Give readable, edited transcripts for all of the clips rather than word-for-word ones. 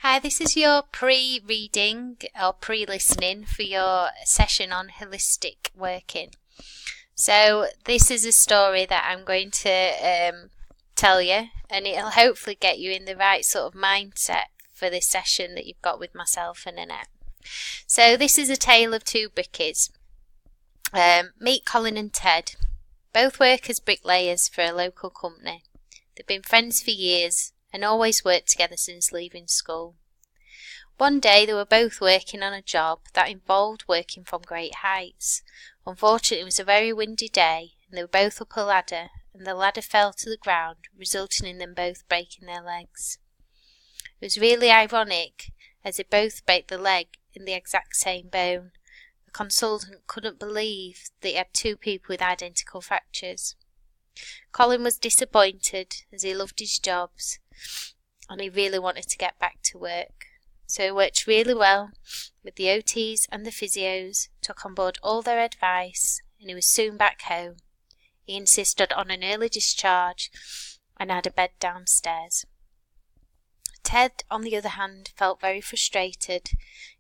Hi, this is your pre-reading or pre-listening for your session on holistic working. So this is a story that I'm going to tell you, and it'll hopefully get you in the right sort of mindset for this session that you've got with myself and Annette. So this is a tale of two brickies. Meet Colin and Ted. Both work as bricklayers for a local company. They've been friends for years and always worked together since leaving school. One day they were both working on a job that involved working from great heights. Unfortunately, it was a very windy day, and they were both up a ladder, and the ladder fell to the ground, resulting in them both breaking their legs. It was really ironic, as they both broke the leg in the exact same bone. The consultant couldn't believe that he had two people with identical fractures. Colin was disappointed, as he loved his jobs, and he really wanted to get back to work. So he worked really well with the OTs and the physios, took on board all their advice, and he was soon back home. He insisted on an early discharge and had a bed downstairs. Ted, on the other hand, felt very frustrated.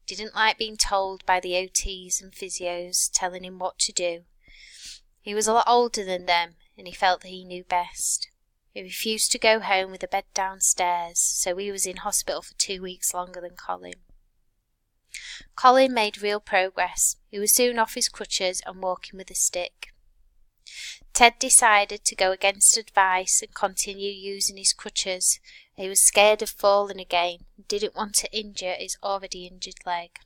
He didn't like being told by the OTs and physios, telling him what to do. He was a lot older than them, and he felt that he knew best. He refused to go home with a bed downstairs, so he was in hospital for 2 weeks longer than Colin. Colin made real progress. He was soon off his crutches and walking with a stick. Ted decided to go against advice and continue using his crutches. He was scared of falling again and didn't want to injure his already injured leg.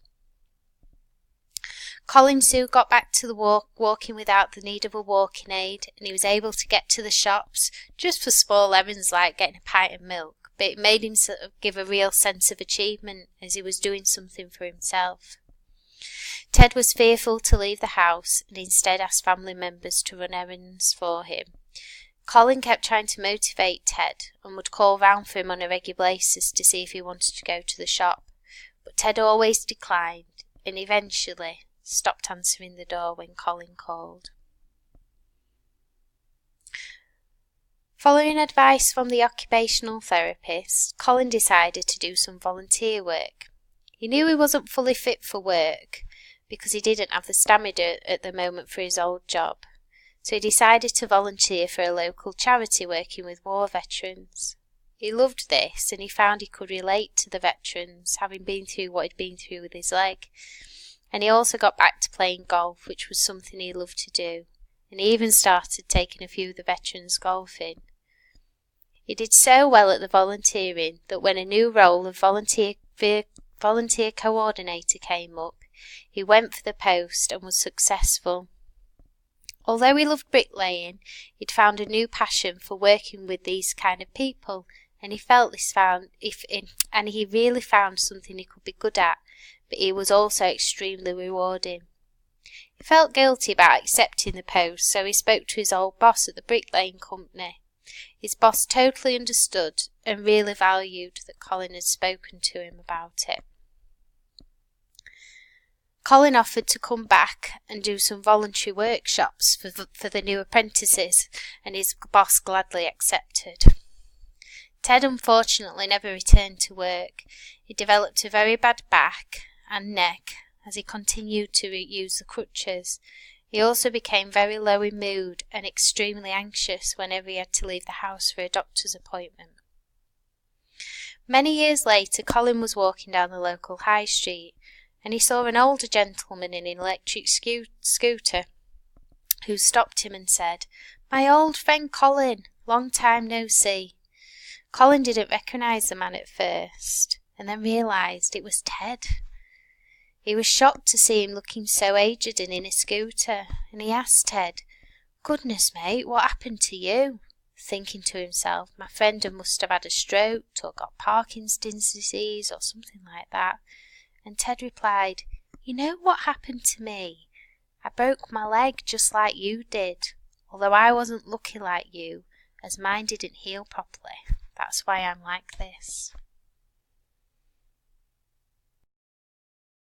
Colin soon got back to the walking without the need of a walking aid, and he was able to get to the shops just for small errands like getting a pint of milk, but it made him sort of give a real sense of achievement as he was doing something for himself. Ted was fearful to leave the house and instead asked family members to run errands for him. Colin kept trying to motivate Ted and would call round for him on a regular basis to see if he wanted to go to the shop, but Ted always declined and eventually stopped answering the door when Colin called. Following advice from the occupational therapist, Colin decided to do some volunteer work. He knew he wasn't fully fit for work because he didn't have the stamina at the moment for his old job, so he decided to volunteer for a local charity working with war veterans. He loved this, and he found he could relate to the veterans, having been through what he'd been through with his leg. And he also got back to playing golf, which was something he loved to do, and he even started taking a few of the veterans golfing. He did so well at the volunteering that when a new role of volunteer coordinator came up, he went for the post and was successful. Although he loved bricklaying, he'd found a new passion for working with these kind of people, and he really found something he could be good at, but it was also extremely rewarding. He felt guilty about accepting the post, so he spoke to his old boss at the bricklaying company. His boss totally understood and really valued that Colin had spoken to him about it. Colin offered to come back and do some voluntary workshops for the new apprentices, and his boss gladly accepted. Ted unfortunately never returned to work. He developed a very bad back and neck as he continued to use the crutches. He also became very low in mood and extremely anxious whenever he had to leave the house for a doctor's appointment. Many years later, Colin was walking down the local high street, and he saw an older gentleman in an electric scooter who stopped him and said, "My old friend Colin, long time no see." Colin didn't recognise the man at first, and then realised it was Ted. He was shocked to see him looking so aged and in a scooter, and he asked Ted, "Goodness, mate, what happened to you?" Thinking to himself, my friend must have had a stroke or got Parkinson's disease or something like that. And Ted replied, "You know what happened to me? I broke my leg just like you did, although I wasn't lucky like you, as mine didn't heal properly. That's why I'm like this."